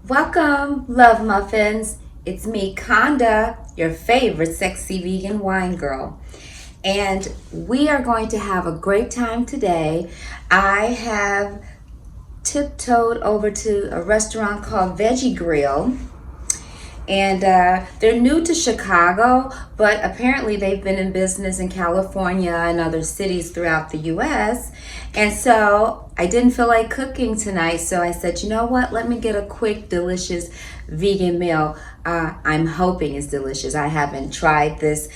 Welcome, love muffins. It's me, Conda, your favorite sexy vegan wine girl. And we are going to have a great time today. I have tiptoed over to a restaurant called Veggie Grill. And they're new to Chicago, but apparently they've been in business in California and other cities throughout the US. And so I didn't feel like cooking tonight, so I said, you know what, let me get a quick, delicious vegan meal. I'm hoping it's delicious. I haven't tried this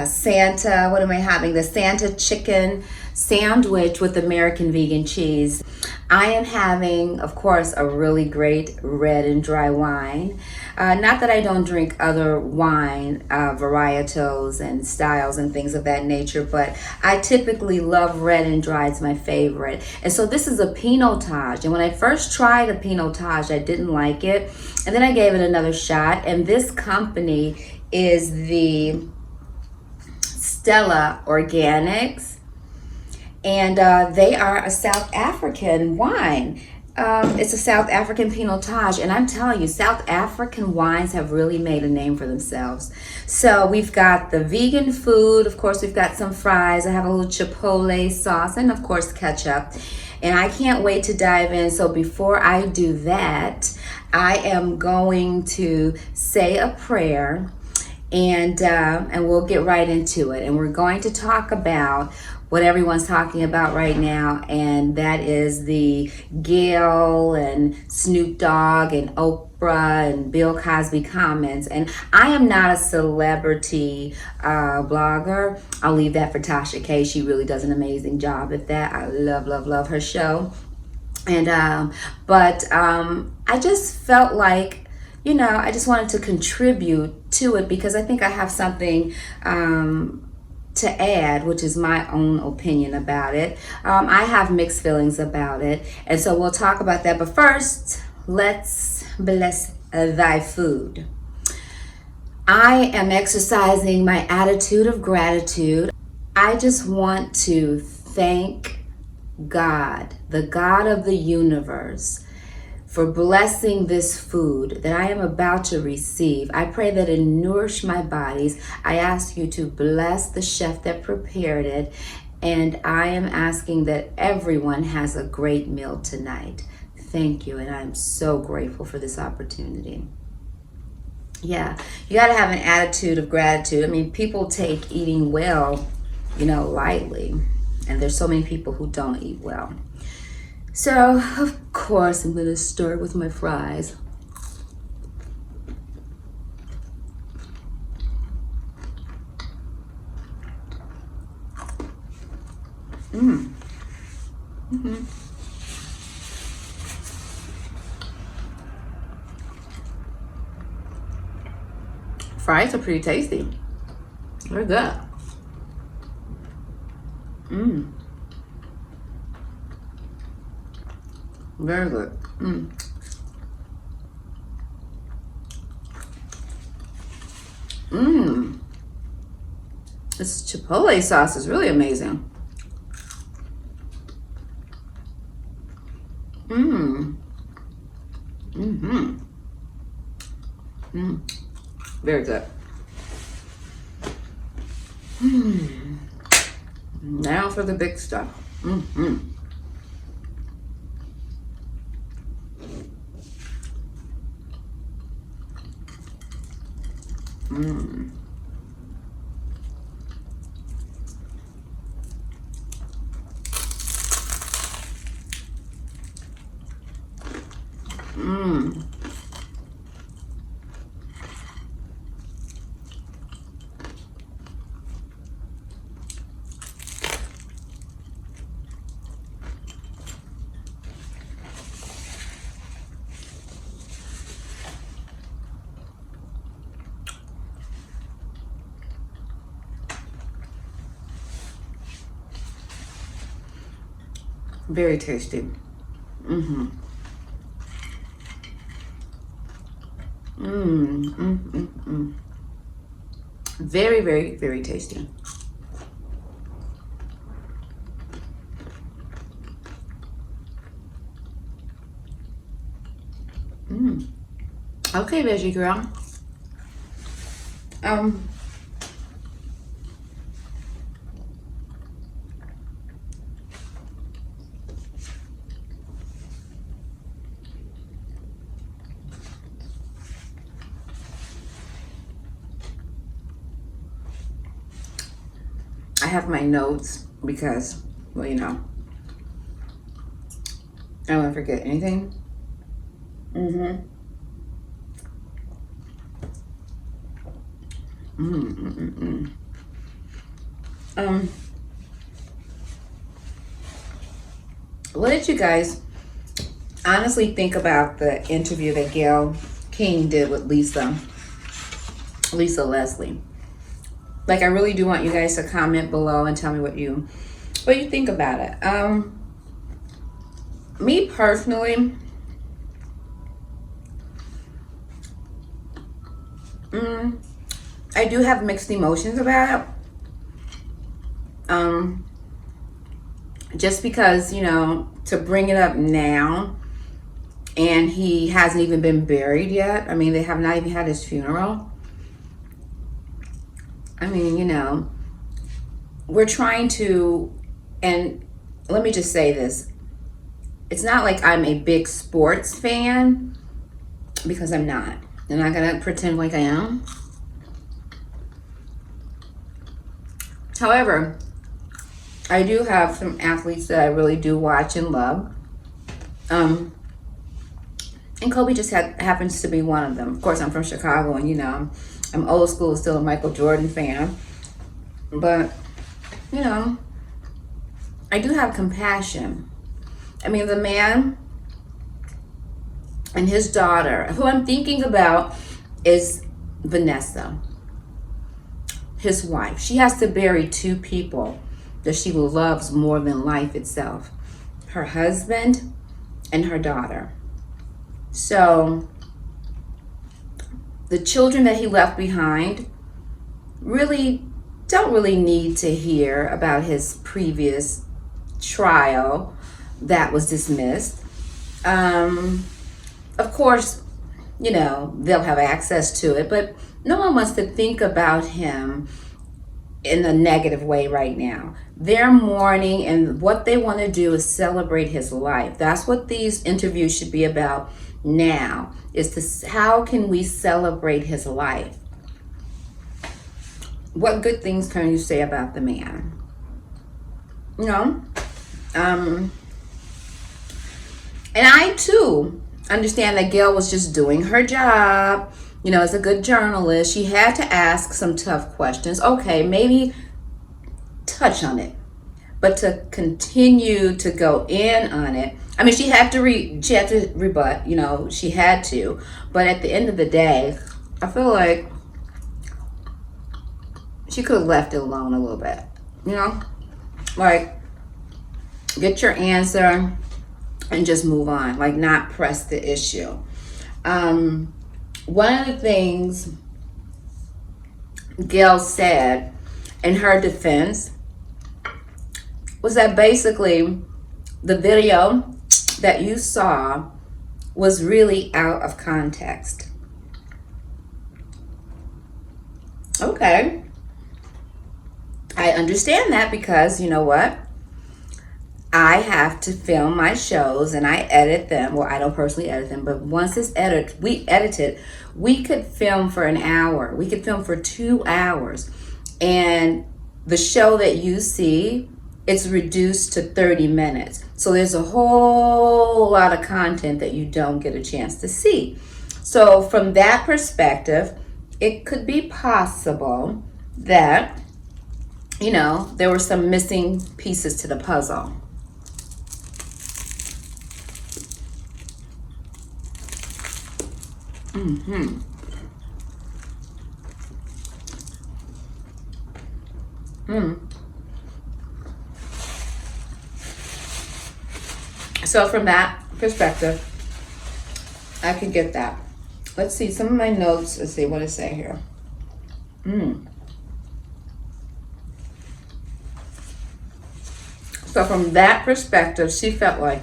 Santa, what am I having? The Santa chicken sandwich with American vegan cheese. I am having, of course, a really great red and dry wine. Not that I don't drink other wine, varietos and styles and things of that nature, but I typically love red and dry. It's my favorite. And so this is a Pinotage. And when I first tried a Pinotage, I didn't like it. And then I gave it another shot. And this company is the Stella Organics. And they are a South African wine. It's a South African Pinotage, and I'm telling you, South African wines have really made a name for themselves. So we've got the vegan food, of course, we've got some fries. I have a little chipotle sauce, and of course, ketchup. And I can't wait to dive in. So before I do that, I am going to say a prayer, and we'll get right into it. And we're going to talk about what everyone's talking about right now, and that is the Gayle and Snoop Dogg and Oprah and Bill Cosby comments. And I am not a celebrity blogger. I'll leave that for Tasha K. She really does an amazing job at that. I love her show. And I just felt like, I just wanted to contribute to it because I think I have something to add, which is my own opinion about it. I have mixed feelings about it, and so we'll talk about that. But first, let's bless thy food. I am exercising my attitude of gratitude. I just want to thank God, the God of the universe, for blessing this food that I am about to receive. I pray that it nourish my bodies. I ask you to bless the chef that prepared it. And I am asking that everyone has a great meal tonight. Thank you. And I'm so grateful for this opportunity. Yeah, you got to have an attitude of gratitude. I mean, people take eating well, lightly. And there's so many people who don't eat well. So, of course, I'm going to start with my fries. Fries are pretty tasty. They're good. Very good. This chipotle sauce is really amazing. Very good. Now for the big stuff. Very tasty. Very, very, very tasty. Okay, Veggie Girl. I have my notes because, well, you know, I don't want to forget anything. What did you guys honestly think about the interview that Gayle King did with Lesley? Like, I really do want you guys to comment below and tell me what you think about it. Me personally, I do have mixed emotions about it. Just because, you know, to bring it up now, and he hasn't even been buried yet. I mean, they have not even had his funeral. I mean, you know, we're trying to, and let me just say this. It's not like I'm a big sports fan, because I'm not. I'm not going to pretend like I am. However, I do have some athletes that I really do watch and love. And Kobe just happens to be one of them. Of course, I'm from Chicago, and, you know, I'm old school, still a Michael Jordan fan. But, you know, I do have compassion. I mean, the man and his daughter, who I'm thinking about is Vanessa, his wife. She has to bury two people that she loves more than life itself: her husband and her daughter. So the children that he left behind don't really need to hear about his previous trial that was dismissed. Of course, you know, they'll have access to it, but no one wants to think about him in a negative way right now. They're mourning, and what they want to do is celebrate his life. That's what these interviews should be about now, is to how can we celebrate his life? What good things can you say about the man? You know? And I too understand that Gayle was just doing her job. You know, as a good journalist, she had to ask some tough questions. Okay, maybe touch on it. But to continue to go in on it, I mean, she had to rebut, you know, she had to. But at the end of the day, I feel like she could have left it alone a little bit, you know? Like, get your answer and just move on. Like, not press the issue. One of the things Gayle said in her defense was that basically the video that you saw was really out of context. Okay. I understand that, because you know what? I have to film my shows and I edit them. Well, I don't personally edit them, but once it's edited, we could film for an hour. We could film for 2 hours. And the show that you see, it's reduced to 30 minutes. So there's a whole lot of content that you don't get a chance to see. So from that perspective, it could be possible that, you know, there were some missing pieces to the puzzle. So from that perspective, I could get that. Let's see some of my notes. Let's see what I say here. So from that perspective, she felt like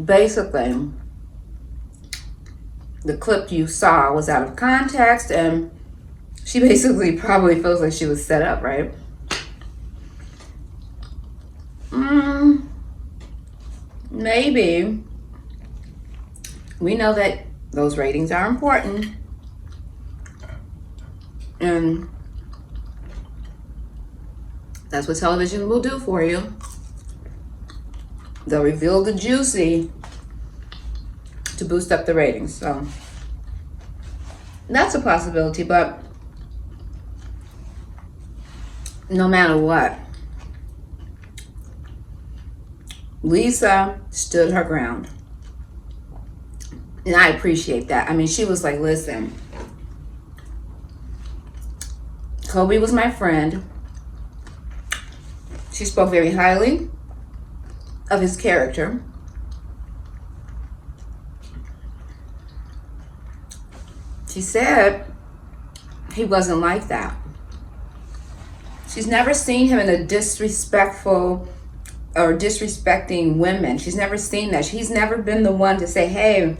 basically the clip you saw was out of context, and she basically probably feels like she was set up, right? Maybe. We know that those ratings are important, and that's what television will do for you. They'll reveal the juicy to boost up the ratings. So that's a possibility, but no matter what, Lisa stood her ground. And I appreciate that. I mean, she was like, listen, Kobe was my friend. She spoke very highly of his character. She said he wasn't like that. She's never seen him in a disrespectful or disrespecting women. She's never seen that. He's never been the one to say, hey,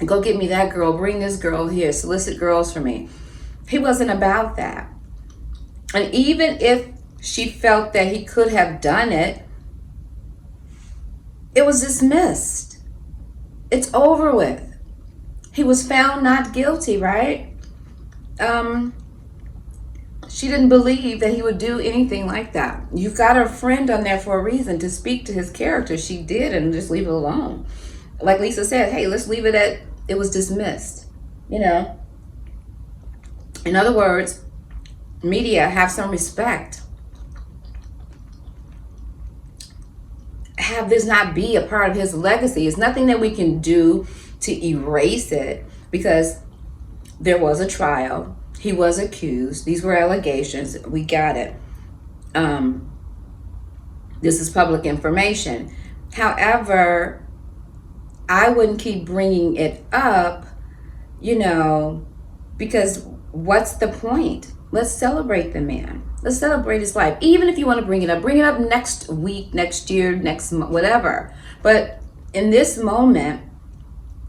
go get me that girl, bring this girl here, solicit girls for me. He wasn't about that. And even if she felt that he could have done it, it was dismissed. It's over with. He was found not guilty, right? She didn't believe that he would do anything like that. You've got a friend on there for a reason, to speak to his character. She did, and just leave it alone. Like Lisa said, hey, let's leave it at, it was dismissed. You know? In other words, media, have some respect. Have this not be a part of his legacy. It's nothing that we can do to erase it, because there was a trial. He was accused. These were allegations. We got it. This is public information. However, I wouldn't keep bringing it up, you know, because what's the point? Let's celebrate the man. Let's celebrate his life. Even if you want to bring it up next week, next year, next month, whatever. But in this moment,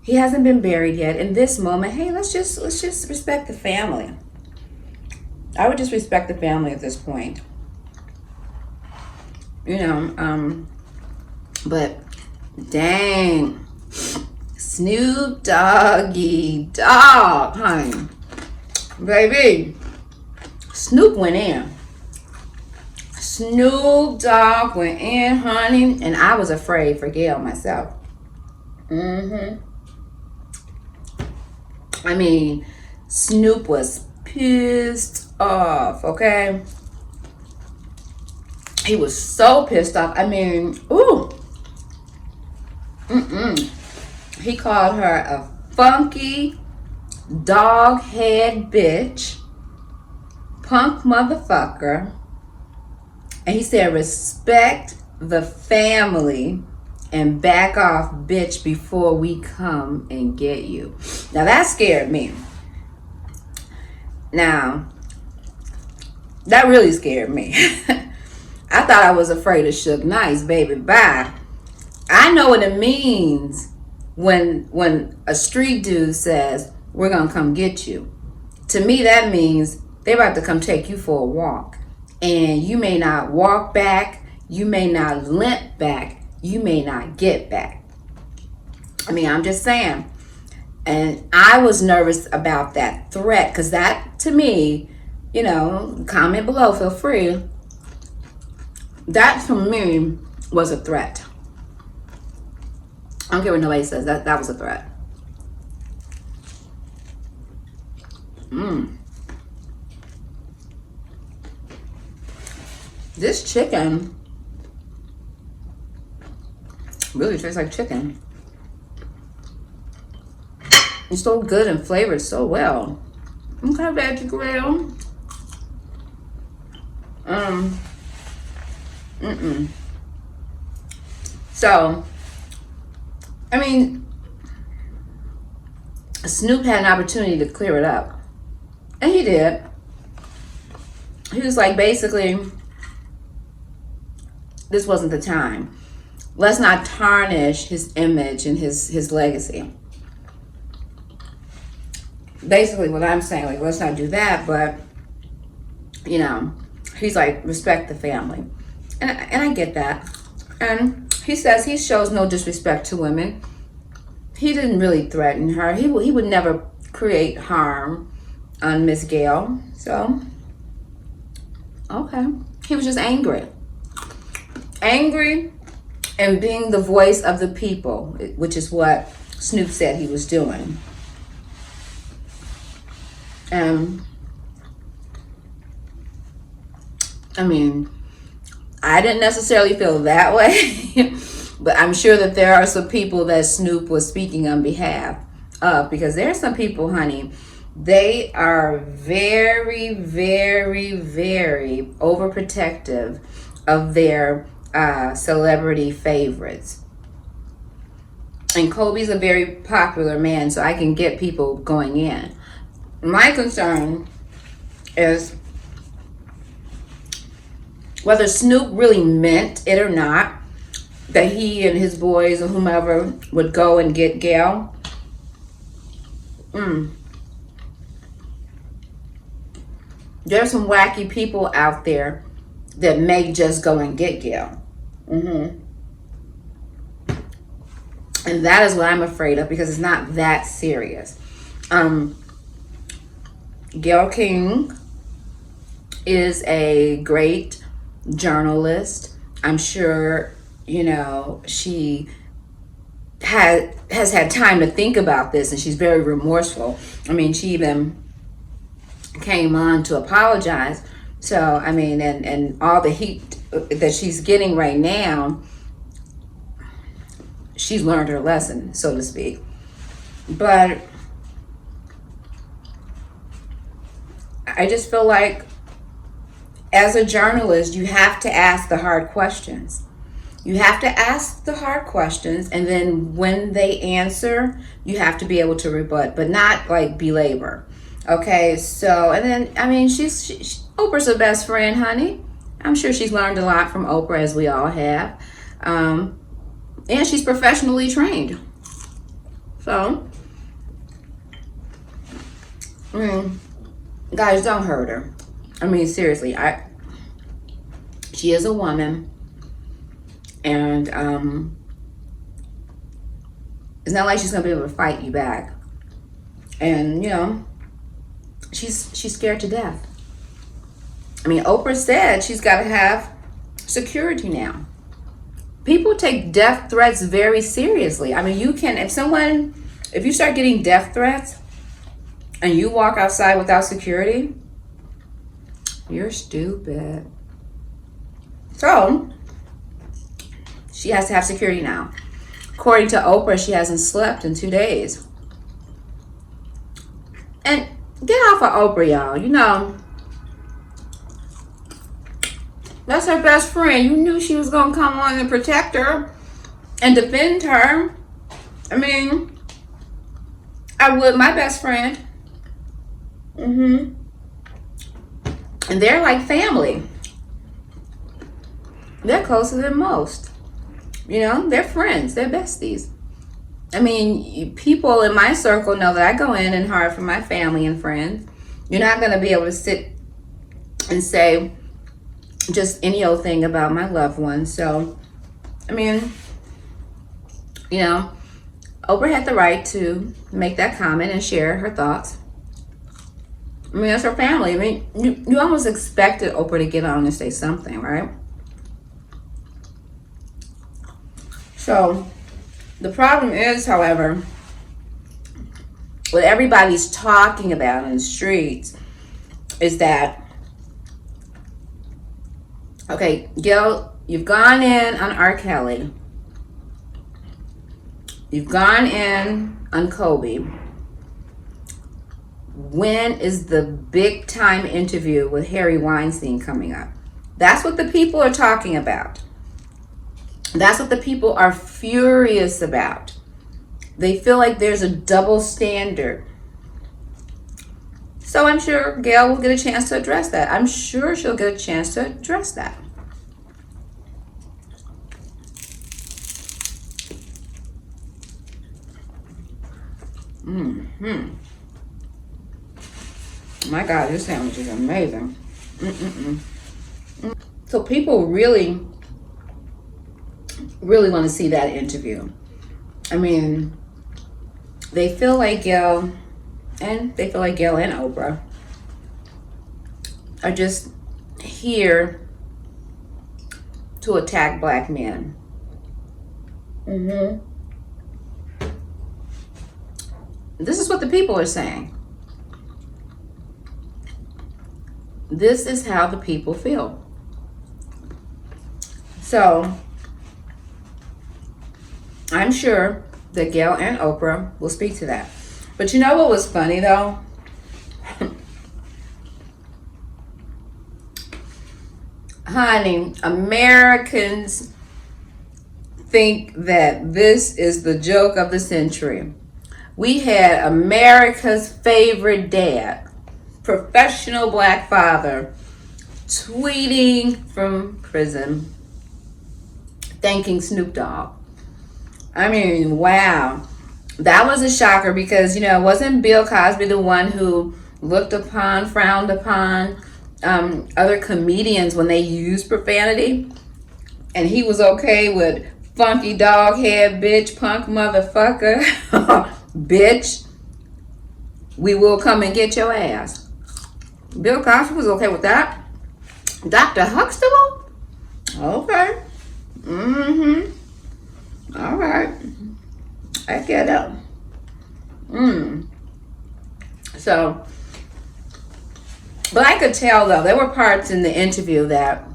he hasn't been buried yet. In this moment, hey, let's just respect the family. I would just respect the family at this point. You know, but dang, Snoop Doggy Dog, honey, baby, Snoop went in. Snoop Dogg went in, honey, and I was afraid for Gayle myself. I mean, Snoop was pissed off, okay? He was so pissed off. I mean, ooh. He called her a funky, dog head bitch, punk motherfucker. And he said, respect the family and back off, bitch, before we come and get you. Now, that scared me. Now, that really scared me. I thought I was afraid of Suge Knight, baby. Bye. I know what it means when a street dude says, we're going to come get you. To me, that means they're about to come take you for a walk. And you may not walk back. You may not limp back. You may not get back. I mean, I'm just saying. And I was nervous about that threat, because that, to me, you know, comment below, feel free. That, to me, was a threat. I don't care what nobody says. That was a threat. This chicken really tastes like chicken. It's so good and flavored so well. Okay, Veggie Grill. So, I mean, Snoop had an opportunity to clear it up. And he did. He was like, basically, this wasn't the time. Let's not tarnish his image and his legacy. basically what I'm saying, like, let's not do that, but, you know, he's like, respect the family. And I get that. And he says he shows no disrespect to women. He didn't really threaten her. He would never create harm on Miss Gayle. So, okay. He was just angry. Angry and being the voice of the people, which is what Snoop said he was doing. I mean, I didn't necessarily feel that way, but I'm sure that there are some people that Snoop was speaking on behalf of, because there are some people, honey, they are very, very, very overprotective of their celebrity favorites. And Kobe's a very popular man, so I can get people going in. My concern is whether Snoop really meant it or not, that he and his boys or whomever would go and get Gayle. There's some wacky people out there that may just go and get Gayle. And that is what I'm afraid of, because it's not that serious. Gayle King is a great journalist. I'm sure, you know, she has had time to think about this, and she's very remorseful. I mean, she even came on to apologize. So, I mean, and all the heat that she's getting right now, she's learned her lesson, so to speak. But I just feel like, as a journalist, you have to ask the hard questions. You have to ask the hard questions, and then when they answer, you have to be able to rebut, but not like belabor. Okay, so, and then, I mean, she's Oprah's her best friend, honey. I'm sure she's learned a lot from Oprah, as we all have. And she's professionally trained. So, I mean, guys, don't hurt her. I mean, seriously, she is a woman, and it's not like she's gonna be able to fight you back. And you know, she's scared to death. I mean, Oprah said she's got to have security now. People take death threats very seriously. I mean, if you start getting death threats and you walk outside without security, you're stupid. So, she has to have security now. According to Oprah, she hasn't slept in 2 days. And get off of Oprah, y'all. You know, that's her best friend. You knew she was going to come on and protect her and defend her. I mean, I would, my best friend. And they're like family. They're closer than most. You know, they're friends. They're besties. I mean, people in my circle know that I go in and hard for my family and friends. You're not going to be able to sit and say just any old thing about my loved ones. So, I mean, you know, Oprah had the right to make that comment and share her thoughts. I mean, that's her family. I mean, you almost expected Oprah to get on and say something, right? So, the problem is, however, what everybody's talking about in the streets is that, okay, Gayle, you've gone in on R. Kelly. You've gone in on Kobe. When is the big time interview with Harvey Weinstein coming up? That's what the people are talking about. That's what the people are furious about. They feel like there's a double standard. So I'm sure Gayle will get a chance to address that. I'm sure she'll get a chance to address that. My God, this sandwich is amazing. So people really, really want to see that interview. I mean, they feel like Gayle and Oprah are just here to attack black men. This is what the people are saying. This is how the people feel. So, I'm sure that Gayle and Oprah will speak to that. But you know what was funny though? Honey, Americans think that this is the joke of the century. We had America's favorite dad, professional black father, tweeting from prison, thanking Snoop Dogg. I mean, wow. That was a shocker because, you know, wasn't Bill Cosby the one who looked upon, frowned upon other comedians when they used profanity? And he was okay with funky dog head, bitch, punk motherfucker, bitch, we will come and get your ass. Bill Cosby was okay with that. Dr. Huxtable? Okay. All right. I get it. So, but I could tell though, there were parts in the interview that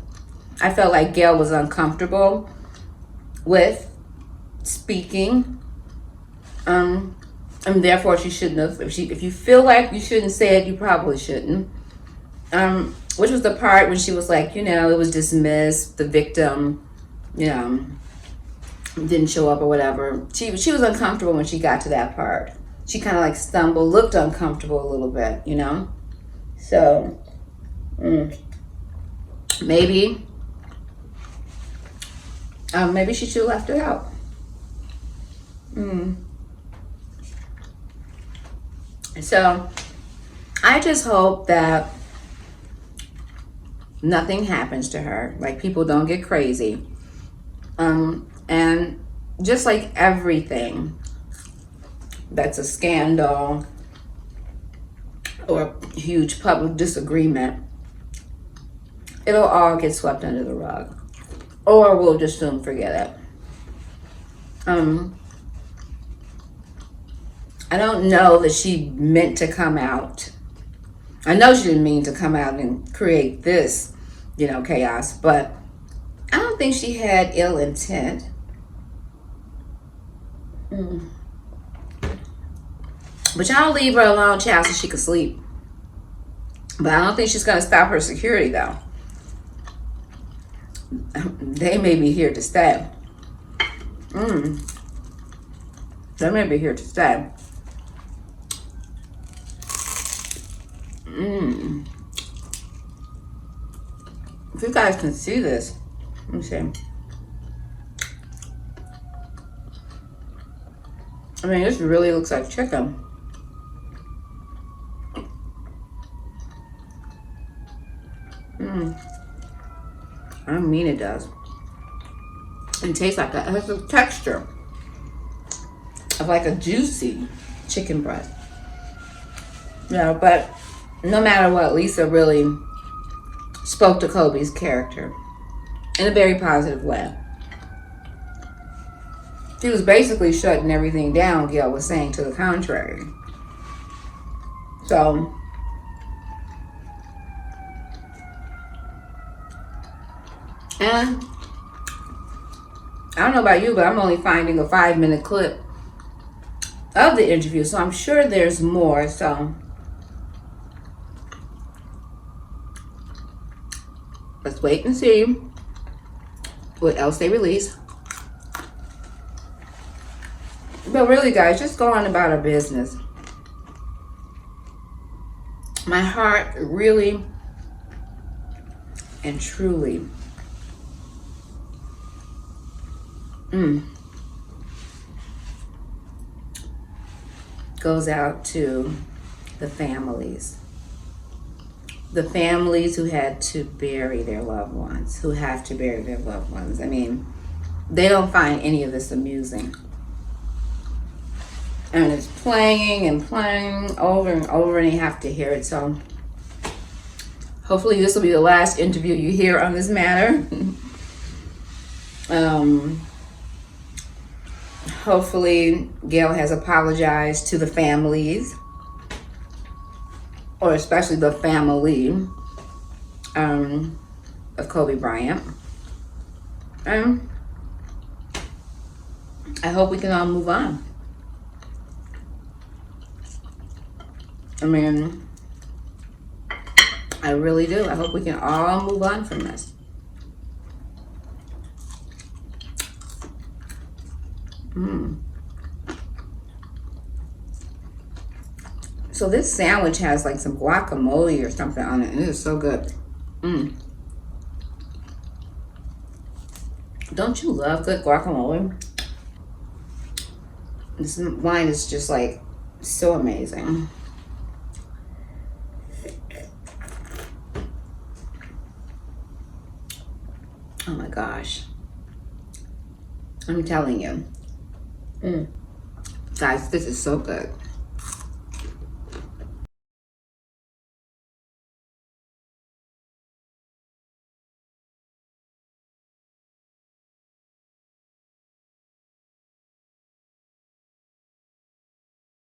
I felt like Gayle was uncomfortable with speaking. And therefore she shouldn't have. If you feel like you shouldn't say it, you probably shouldn't. Which was the part when she was like, you know, it was dismissed, the victim, you know, didn't show up or whatever. She was uncomfortable when she got to that part. She kind of like stumbled, looked uncomfortable a little bit, you know. So maybe she should have left it out. So I just hope that nothing happens to her. Like, people don't get crazy. And just like everything that's a scandal or a huge public disagreement, it'll all get swept under the rug. Or we'll just soon forget it. I don't know that she meant to come out. I know she didn't mean to come out and create this, you know, chaos, but I don't think she had ill intent. But y'all leave her alone, child, so she can sleep. But I don't think she's going to stop her security, though. They may be here to stay. They may be here to stay. If you guys can see this, let me see. I mean, this really looks like chicken. I mean, it does. It tastes like that. It has the texture of like a juicy chicken breast. Yeah, but no matter what, Lisa really spoke to Kobe's character in a very positive way. She was basically shutting everything down Gayle was saying to the contrary. So, and I don't know about you, but I'm only finding a 5-minute clip of the interview, so I'm sure there's more. So let's wait and see what else they release. But really, guys, just go on about our business. My heart really and truly goes out to the families the families who had to bury their loved ones, who have to bury their loved ones. I mean, they don't find any of this amusing. And it's playing and playing over and over, and you have to hear it. So hopefully this will be the last interview you hear on this matter. Hopefully Gayle has apologized to the families, or especially the family of Kobe Bryant. I hope we can all move on. I mean, I really do. I hope we can all move on from this. So this sandwich has like some guacamole or something on it, and it is so good. Don't you love good guacamole? This wine is just like so amazing. Oh my gosh. I'm telling you. Guys, this is so good.